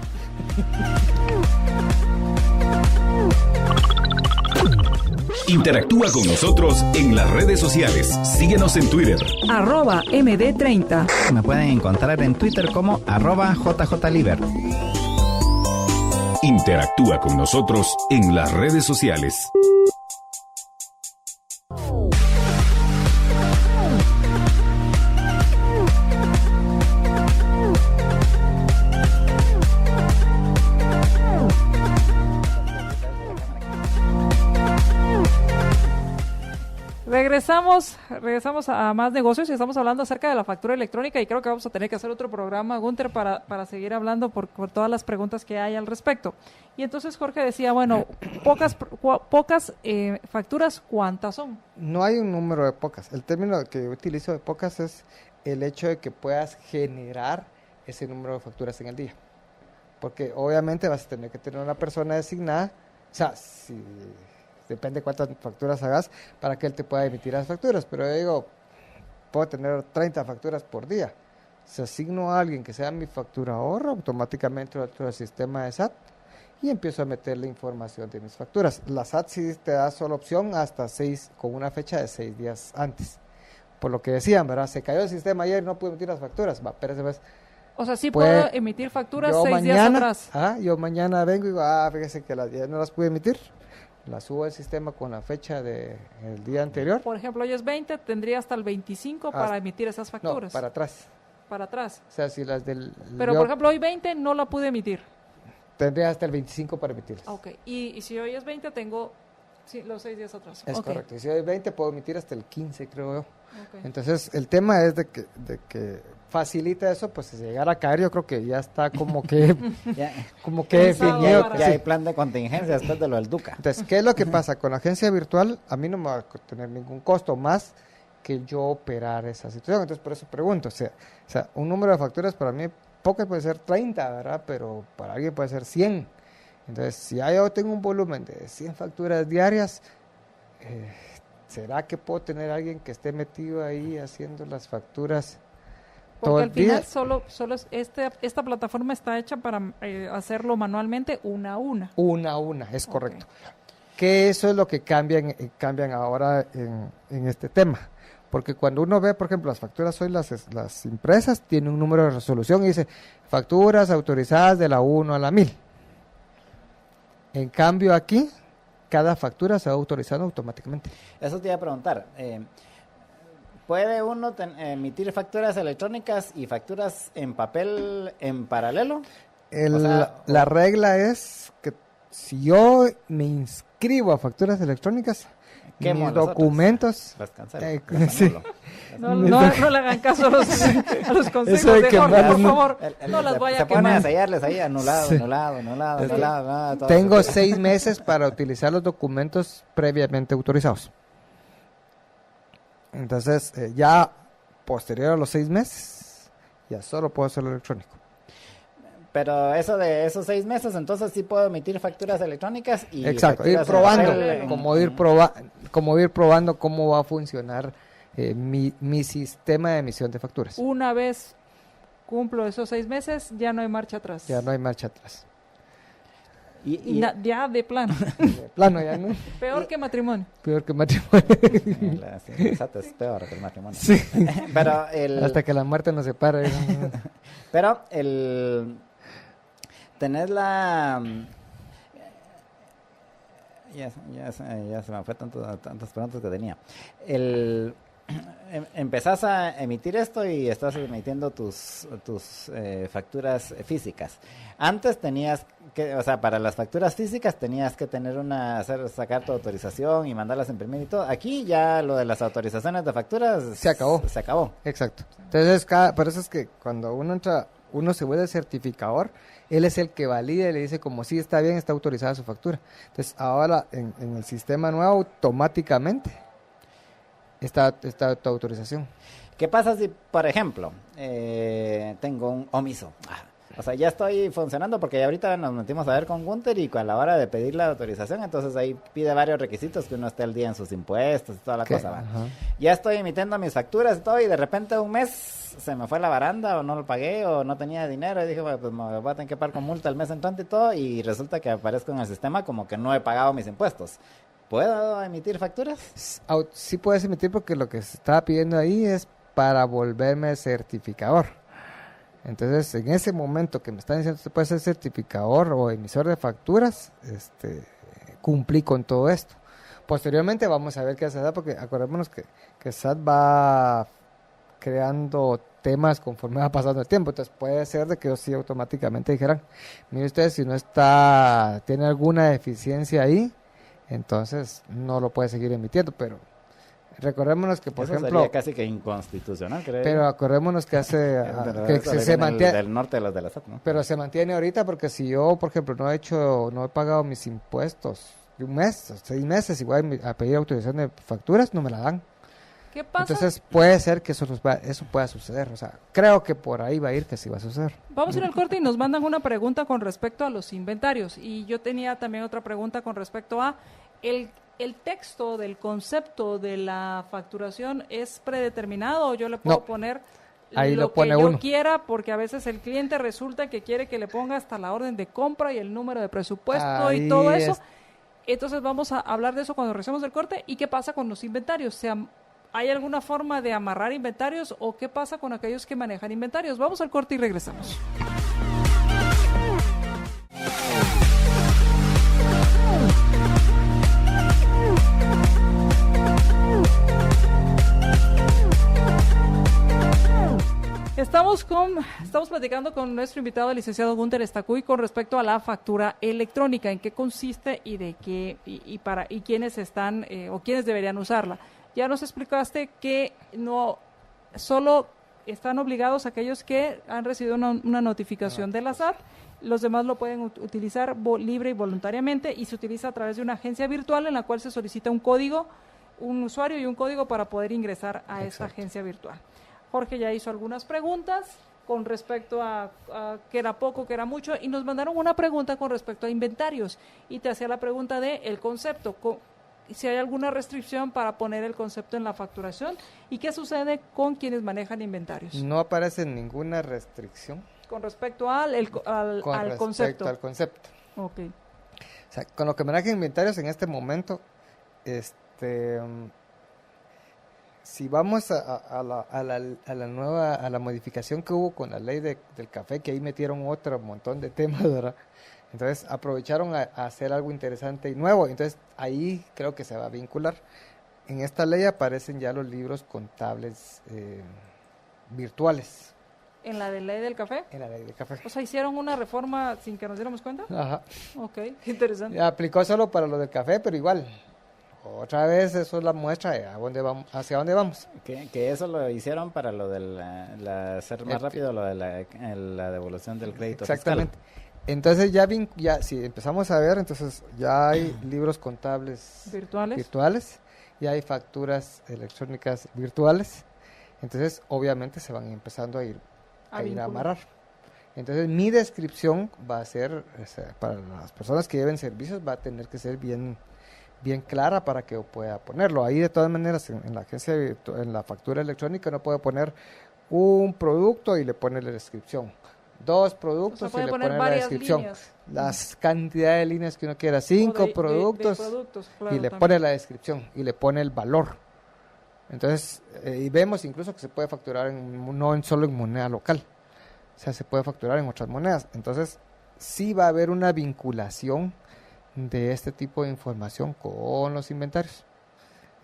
S1: Interactúa con nosotros en las redes sociales. Síguenos en Twitter.
S2: @MD30.
S3: Me pueden encontrar en Twitter como @JJLiber.
S1: Interactúa con nosotros en las redes sociales.
S2: Regresamos a más negocios y estamos hablando acerca de la factura electrónica y creo que vamos a tener que hacer otro programa, Gunter, para seguir hablando por todas las preguntas que hay al respecto. Y entonces Jorge decía, bueno, pocas facturas, ¿cuántas son?
S4: No hay un número de pocas. El término que yo utilizo de pocas es el hecho de que puedas generar ese número de facturas en el día. Porque obviamente vas a tener que tener una persona designada, o sea, si... depende cuántas facturas hagas para que él te pueda emitir las facturas, pero yo digo, puedo tener 30 facturas por día. Si asigno a alguien que sea mi facturador, automáticamente entro al sistema de SAT y empiezo a meter la información de mis facturas. La SAT sí te da solo opción hasta 6, con una fecha de 6 días antes. Por lo que decían, ¿verdad? Se cayó el sistema ayer y no pude emitir las facturas. Va, espérese, pues.
S2: O sea, sí puedo emitir facturas 6 días atrás.
S4: Yo mañana vengo y digo, fíjese que ya no las pude emitir. La subo al sistema con la fecha del día anterior.
S2: Por ejemplo, hoy es 20, tendría hasta el 25 para emitir esas facturas.
S4: No, para atrás.
S2: Para atrás.
S4: O sea, si las del...
S2: Pero, por ejemplo, hoy 20 no la pude emitir.
S4: Tendría hasta el 25 para emitirlas.
S2: Ok, y si hoy es 20, tengo los 6 días atrás.
S4: Es correcto. Y si hoy es 20, puedo emitir hasta el 15, creo yo.
S2: Okay.
S4: Entonces, el tema es de que facilita eso, pues si llegara a caer, yo creo que ya está como que definido.
S3: Ya hay plan de contingencia después de lo del Duca.
S4: Entonces, ¿qué es lo que pasa? Con la agencia virtual, a mí no me va a tener ningún costo más que yo operar esa situación. Entonces, por eso pregunto. O sea, un número de facturas para mí, pocas puede ser 30, ¿verdad? Pero para alguien puede ser 100. Entonces, si yo tengo un volumen de 100 facturas diarias, ¿será que puedo tener a alguien que esté metido ahí haciendo las facturas?
S2: Porque al final solo esta plataforma está hecha para hacerlo manualmente una a una.
S4: Una a una, es correcto. Que eso es lo que cambian ahora en este tema. Porque cuando uno ve, por ejemplo, las facturas hoy, las impresas, tiene un número de resolución y dice facturas autorizadas de la 1 a la 1000. En cambio aquí, cada factura se va autorizando automáticamente.
S3: Eso te iba a preguntar. ¿Puede uno emitir facturas electrónicas y facturas en papel en paralelo?
S4: La regla es que si yo me inscribo a facturas electrónicas, mis documentos...
S3: Las cancelo.
S4: Sí.
S2: No le hagan caso a los consejos
S4: Eso de
S2: de Jorge, por
S4: no.
S2: favor. No las vaya a
S3: Se pone
S2: quemar.
S3: a sellarles ahí, anulado,
S4: Sí.
S3: anulado. todo
S4: Tengo
S3: eso.
S4: 6 meses para utilizar los documentos previamente autorizados. Entonces, ya posterior a los 6 meses, ya solo puedo hacerlo electrónico.
S3: Pero eso de esos 6 meses, entonces sí puedo emitir facturas electrónicas y
S4: Exacto, ir
S3: facturas en
S4: probando,
S3: papel
S4: como ir probando cómo va a funcionar mi sistema de emisión de facturas.
S2: Una vez cumplo esos 6 meses, ya no hay marcha atrás.
S4: Ya no hay marcha atrás.
S2: Ya de plano.
S4: De plano ya no.
S2: Peor que matrimonio.
S4: Peor que matrimonio.
S3: Exacto, es peor que el matrimonio.
S4: Sí.
S3: Pero
S4: Hasta que la muerte nos separe.
S3: Pero tener la... Ya se me fue tantas preguntas que tenía. Empezás a emitir esto y estás emitiendo tus facturas físicas. Antes tenías que, o sea, para las facturas físicas tenías que tener sacar tu autorización y mandarlas a imprimir y todo. Aquí ya lo de las autorizaciones de facturas
S4: Se acabó.
S3: Se acabó.
S4: Exacto. Entonces, por eso es que cuando uno se vuelve certificador, él es el que valida y le dice como sí está bien, está autorizada su factura. Entonces, ahora en el sistema nuevo automáticamente está tu autorización.
S3: ¿Qué pasa si, por ejemplo, tengo un omiso? O sea, ya estoy funcionando porque ya ahorita nos metimos a ver con Gunter y a la hora de pedir la autorización, entonces ahí pide varios requisitos que uno esté al día en sus impuestos y toda la cosa. ¿Va?
S4: Ajá.
S3: Ya estoy emitiendo mis facturas y todo y de repente un mes se me fue la baranda o no lo pagué o no tenía dinero y dije, bueno, pues me voy a tener que pagar con multa el mes entrante y todo y resulta que aparezco en el sistema como que no he pagado mis impuestos. ¿Puedo emitir facturas?
S4: Sí puedes emitir porque lo que se estaba pidiendo ahí es para volverme certificador. Entonces, en ese momento que me están diciendo que puedes ser certificador o emisor de facturas, cumplí con todo esto. Posteriormente vamos a ver qué hace SAT, porque acordémonos que SAT va creando temas conforme va pasando el tiempo. Entonces puede ser de que ellos sí automáticamente dijeran, mire ustedes, si no tiene alguna deficiencia ahí, entonces no lo puede seguir emitiendo, pero recordémonos que, por
S3: Eso
S4: ejemplo,
S3: sería casi que inconstitucional, creo.
S4: pero acordémonos que
S3: Pero
S4: que
S3: eso
S4: se mantiene,
S3: del norte de los de la SAT, ¿no?
S4: pero se mantiene ahorita porque si yo, por ejemplo, no he pagado mis impuestos de un mes, 6 meses, y voy a pedir autorización de facturas, no me la dan.
S2: ¿Qué pasa?
S4: Entonces puede ser que eso pueda suceder, o sea, creo que por ahí va a ir que sí va a suceder.
S2: Vamos a ir al corte y nos mandan una pregunta con respecto a los inventarios. Y yo tenía también otra pregunta con respecto a el texto del concepto de la facturación. ¿Es predeterminado o yo le puedo
S4: No.
S2: poner
S4: Ahí
S2: lo
S4: lo pone
S2: que yo
S4: uno.
S2: quiera? Porque a veces el cliente resulta que quiere que le ponga hasta la orden de compra y el número de presupuesto y
S4: Ahí
S2: todo eso.
S4: es.
S2: Entonces vamos a hablar de eso cuando regresemos del corte. ¿Y qué pasa con los inventarios? ¿Hay alguna forma de amarrar inventarios o qué pasa con aquellos que manejan inventarios? Vamos al corte y regresamos. Estamos platicando con nuestro invitado, el licenciado Gunter Estacuy, con respecto a la factura electrónica, en qué consiste y de qué y quiénes están o quiénes deberían usarla. Ya nos explicaste que no solo están obligados aquellos que han recibido una notificación de la SAT, los demás lo pueden utilizar libre y voluntariamente, y se utiliza a través de una agencia virtual en la cual se solicita un código, un usuario y un código para poder ingresar a esta agencia virtual. Jorge ya hizo algunas preguntas con respecto a qué era poco, qué era mucho, y nos mandaron una pregunta con respecto a inventarios, y te hacía la pregunta de el concepto, si hay alguna restricción para poner el concepto en la facturación, y qué sucede con quienes manejan inventarios.
S4: No aparece ninguna restricción
S2: Con respecto al
S4: con
S2: concepto.
S4: respecto al concepto.
S2: Ok.
S4: O sea, con lo que maneja inventarios en este momento, si vamos a la modificación que hubo con la ley del café, que ahí metieron otro montón de temas, ¿verdad? Entonces aprovecharon a hacer algo interesante y nuevo. Entonces ahí creo que se va a vincular. en esta ley aparecen ya los libros contables virtuales.
S2: ¿En la de ley del café?
S4: En la ley del café.
S2: O sea, hicieron una reforma sin que nos diéramos cuenta.
S4: Ajá.
S2: Ok, interesante.
S4: Aplicó solo para lo del café, pero igual. Otra vez eso es la muestra de hacia dónde vamos.
S3: Que eso lo hicieron para lo de hacer más rápido lo de la devolución del crédito
S4: Exactamente. Fiscal. Entonces ya si empezamos a ver, entonces ya hay libros contables virtuales, ya hay facturas electrónicas virtuales. Entonces obviamente se van empezando a ir a amarrar. Entonces mi descripción va a ser, o sea, para las personas que lleven servicios, va a tener que ser bien clara para que yo pueda ponerlo. Ahí de todas maneras en la agencia, en la factura electrónica no puede poner un producto y le pone la descripción, 2 productos y le pone la descripción, líneas. Las cantidades de líneas que uno quiera, 5 productos, claro, y le pone la descripción y le pone el valor. Entonces, y vemos incluso que se puede facturar no solo en moneda local, o sea, se puede facturar en otras monedas. Entonces, sí va a haber una vinculación de este tipo de información con los inventarios.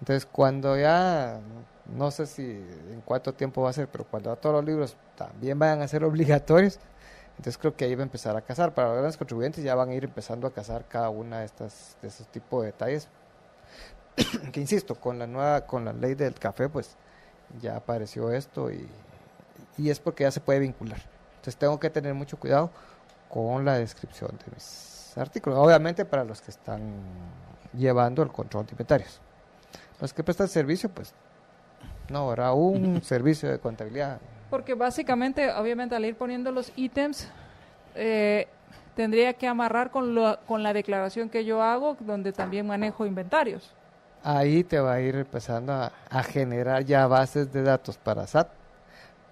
S4: Entonces, cuando ya, no sé si en cuánto tiempo va a ser, pero cuando todos los libros también vayan a ser obligatorios, entonces creo que ahí va a empezar a cazar. Para los grandes contribuyentes ya van a ir empezando a cazar cada una de esos tipos de detalles. Que insisto, con la ley del café, pues ya apareció esto y es porque ya se puede vincular. Entonces tengo que tener mucho cuidado con la descripción de mis artículos, obviamente para los que están llevando el control de inventarios. Los que prestan servicio, pues no habrá un servicio de contabilidad.
S2: Porque básicamente, obviamente, al ir poniendo los ítems, tendría que amarrar con la declaración que yo hago, donde también manejo inventarios.
S4: Ahí te va a ir empezando a generar ya bases de datos para SAT,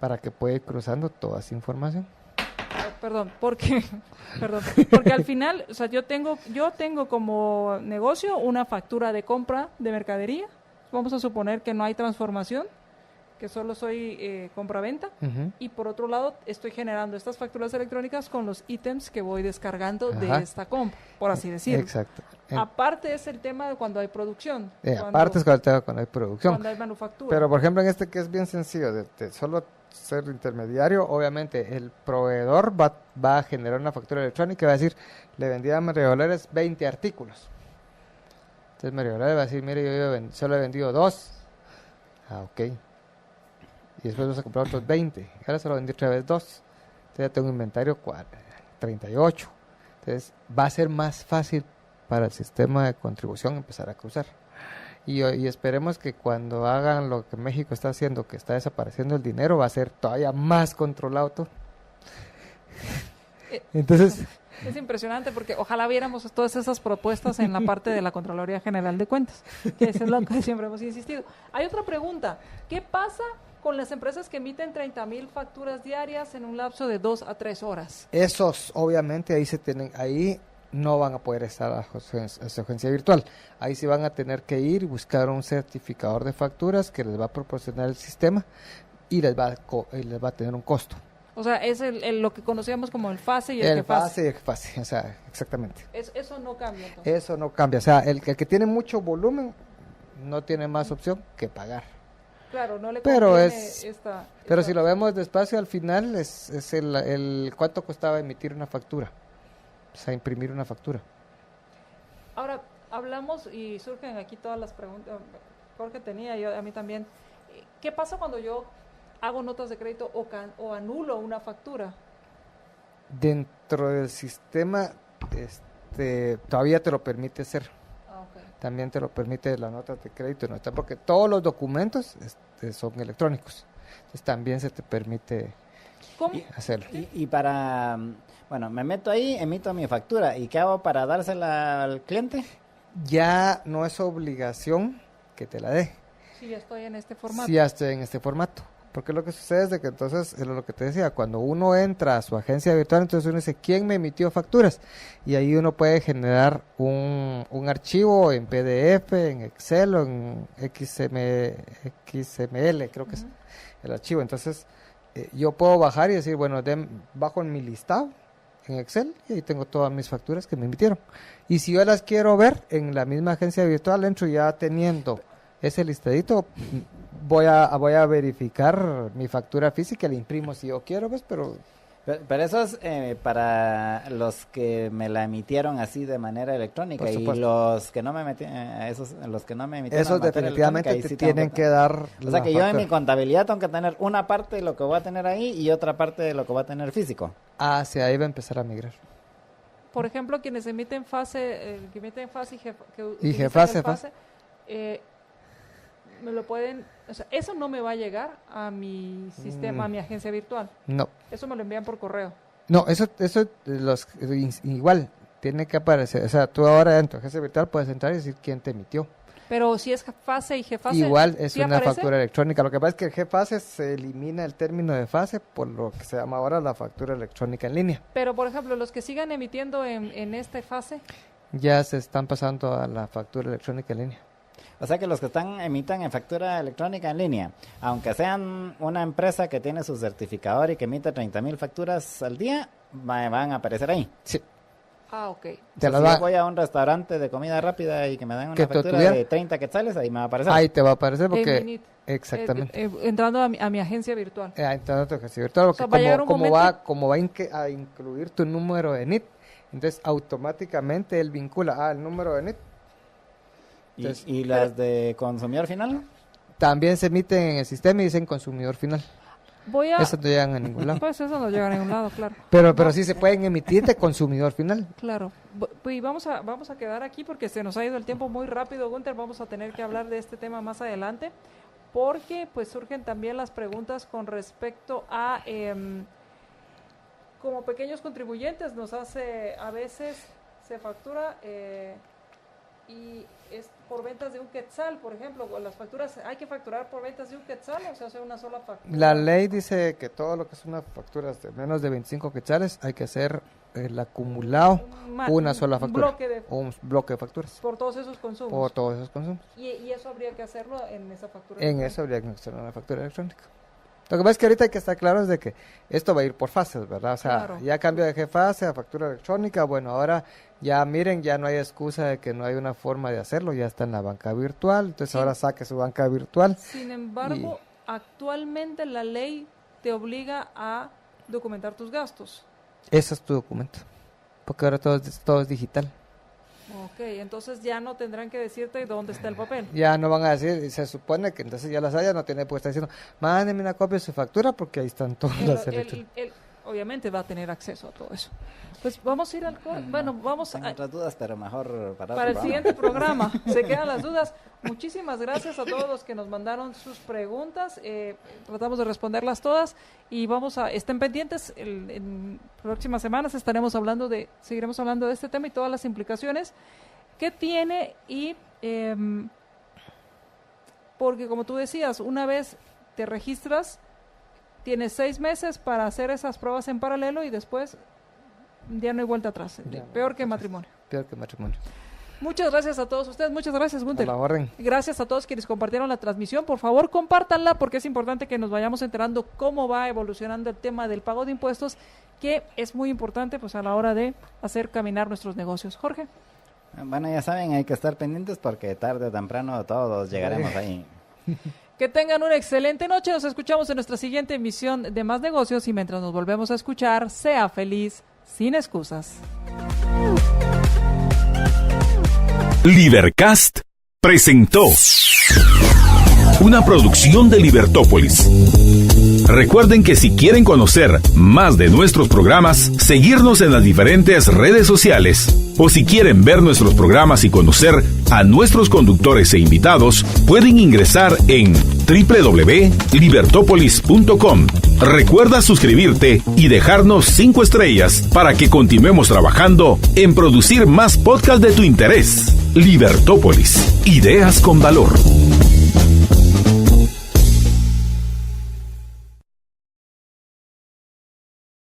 S4: para que pueda ir cruzando toda esa información.
S2: Porque al final, o sea, yo tengo como negocio una factura de compra de mercadería. Vamos a suponer que no hay transformación, que solo soy compra-venta, y por otro lado estoy generando estas facturas electrónicas con los ítems que voy descargando de esta compra, por así decirlo.
S4: Exacto.
S2: Aparte es el tema de cuando hay producción.
S4: Aparte es el tema cuando hay producción.
S2: Cuando hay manufactura.
S4: Pero por ejemplo en este que es bien sencillo, de solo ser intermediario, obviamente el proveedor va a generar una factura electrónica y va a decir, le vendí a María Dolores 20 artículos. Entonces María Dolores va a decir, mire, yo solo he vendido 2. Ah, ok. Y después vas a comprar otros 20. Ahora solo vendí otra vez 2. Entonces ya tengo un inventario 38. Entonces va a ser más fácil para el sistema de contribución empezar a cruzar. Y esperemos que cuando hagan lo que México está haciendo, que está desapareciendo el dinero, va a ser todavía más controlado todo. Entonces...
S2: Es impresionante porque ojalá viéramos todas esas propuestas en la parte de la Contraloría General de Cuentas, que eso es lo que siempre hemos insistido. Hay otra pregunta. ¿Qué pasa con las empresas que emiten 30,000 facturas diarias en un lapso de 2 a 3 horas?
S4: Esos, obviamente, ahí no van a poder estar a su agencia virtual. Ahí sí van a tener que ir y buscar un certificador de facturas que les va a proporcionar el sistema y les va a tener un costo.
S2: O sea, es lo que conocíamos como el FASE y el
S4: FASE y el FASE, o sea, exactamente.
S2: Eso no cambia entonces.
S4: Eso no cambia, o sea, el que tiene mucho volumen no tiene más opción que pagar.
S2: Claro, no le
S4: conviene
S2: esta...
S4: Pero si lo vemos despacio, al final es el cuánto costaba emitir una factura, o sea, imprimir una factura.
S2: Ahora, hablamos y surgen aquí todas las preguntas, Jorge tenía, yo a mí también. ¿Qué pasa cuando yo hago notas de crédito o anulo una factura?
S4: Dentro del sistema todavía te lo permite hacer.
S2: Okay.
S4: También te lo permite las notas de crédito, ¿no? Porque todos los documentos son electrónicos. Entonces también se te permite hacerlo.
S3: Y para, bueno, me meto ahí, emito mi factura. ¿Y qué hago para dársela al cliente?
S4: Ya no es obligación que te la dé.
S2: Si ya estoy en este formato.
S4: Si ya estoy en este formato. Porque lo que sucede es de que entonces, es lo que te decía, cuando uno entra a su agencia virtual, entonces uno dice, ¿quién me emitió facturas? Y ahí uno puede generar un archivo en PDF, en Excel o en XML, creo que es el archivo. Entonces, yo puedo bajar y decir, bueno, bajo en mi listado, en Excel, y ahí tengo todas mis facturas que me emitieron. Y si yo las quiero ver en la misma agencia virtual, entro ya teniendo ese listadito, voy a verificar mi factura física, le imprimo si yo quiero, pues, pero
S3: eso es para los que me la emitieron así de manera electrónica, y los que no me emitieron
S4: esos definitivamente te tienen que dar.
S3: O sea que yo en mi contabilidad tengo que tener una parte de lo que voy a tener ahí y otra parte de lo que voy a tener físico.
S4: Hacia ahí va a empezar a migrar.
S2: Por ejemplo, quienes emiten fase,
S4: y Gefase,
S2: me lo pueden, o sea, eso no me va a llegar a mi sistema, a mi agencia virtual.
S4: No.
S2: Eso me lo envían por correo.
S4: No, eso igual tiene que aparecer. O sea, tú ahora en tu agencia virtual puedes entrar y decir quién te emitió.
S2: Pero si es fase y Gefase,
S4: igual es
S2: ¿sí
S4: una
S2: aparece?
S4: factura electrónica. Lo que pasa es que el Gefase se elimina el término de fase por lo que se llama ahora la factura electrónica en línea.
S2: Pero, por ejemplo, los que sigan emitiendo en esta fase,
S4: ya se están pasando a la factura electrónica en línea.
S3: O sea que los que emitan en factura electrónica en línea, aunque sean una empresa que tiene su certificador y que emite 30,000 facturas al día, van a aparecer ahí.
S4: Sí.
S2: Ah, ok.
S3: Si yo voy a un restaurante de comida rápida y que me dan una factura de 30 quetzales, ahí me va a aparecer.
S4: Ahí te va a aparecer porque... Exactamente.
S2: Entrando a mi agencia virtual.
S4: Entrando a tu agencia virtual, porque como va a incluir tu número de NIT, entonces automáticamente él vincula el número de NIT. Entonces,
S3: ¿Y las de consumidor final?
S4: También se emiten en el sistema y dicen consumidor final. Eso no llegan a ningún lado.
S2: Pues eso no llega a ningún lado, claro.
S4: Pero sí se pueden emitir de consumidor final.
S2: Claro. Pues vamos a quedar aquí porque se nos ha ido el tiempo muy rápido, Gunther. Vamos a tener que hablar de este tema más adelante porque pues surgen también las preguntas con respecto a como pequeños contribuyentes a veces se factura y es por ventas de un quetzal, por ejemplo, las facturas hay que facturar por ventas de un quetzal, o sea, hacer una sola factura.
S4: La ley dice que todo lo que es una factura de menos de 25 quetzales hay que hacer el acumulado, una sola factura, un bloque de facturas.
S2: Por todos esos consumos.
S4: Por todos esos consumos.
S2: Y eso habría que hacerlo en esa factura.
S4: Eso habría que hacerlo en la factura electrónica. Lo que pasa es que ahorita hay que estar claro es de que esto va a ir por fases, ¿verdad? O sea, claro. Ya cambio de Gefase a factura electrónica, bueno, ahora ya miren, ya no hay excusa de que no hay una forma de hacerlo, ya está en la banca virtual, entonces ahora saque su banca virtual.
S2: Sin embargo, actualmente la ley te obliga a documentar tus gastos.
S4: Ese es tu documento, porque ahora todo es digital.
S2: Ok, entonces ya no tendrán que decirte dónde está el papel.
S4: Ya no van a decir, se supone que entonces ya las haya, no tiene por qué estar diciendo, mándeme una copia de su factura porque ahí están todas las electrónicas.
S2: Obviamente va a tener acceso a todo eso. Pues vamos a ir al vamos
S3: tengo otras dudas, pero mejor
S2: para el siguiente programa. Se quedan las dudas. Muchísimas gracias a todos los que nos mandaron sus preguntas. Tratamos de responderlas todas y estén pendientes. En próximas semanas seguiremos hablando de este tema y todas las implicaciones que tiene porque como tú decías, una vez te registras, tienes 6 meses para hacer esas pruebas en paralelo y después ya no hay vuelta atrás. Peor que matrimonio.
S4: Peor que matrimonio.
S2: Muchas gracias a todos ustedes. Muchas gracias, Gunther.
S4: A la orden.
S2: Gracias a todos quienes compartieron la transmisión. Por favor, compártanla porque es importante que nos vayamos enterando cómo va evolucionando el tema del pago de impuestos, que es muy importante pues a la hora de hacer caminar nuestros negocios. Jorge.
S3: Bueno, ya saben, hay que estar pendientes porque tarde o temprano todos llegaremos ahí.
S2: Que tengan una excelente noche. Nos escuchamos en nuestra siguiente emisión de Más Negocios y mientras nos volvemos a escuchar, sea feliz sin excusas.
S1: Libercast presentó una producción de Libertópolis. Recuerden que si quieren conocer más de nuestros programas, seguirnos en las diferentes redes sociales, o si quieren ver nuestros programas y conocer a nuestros conductores e invitados, pueden ingresar en www.libertopolis.com. Recuerda suscribirte y dejarnos 5 estrellas para que continuemos trabajando en producir más podcasts de tu interés. Libertópolis, ideas con valor.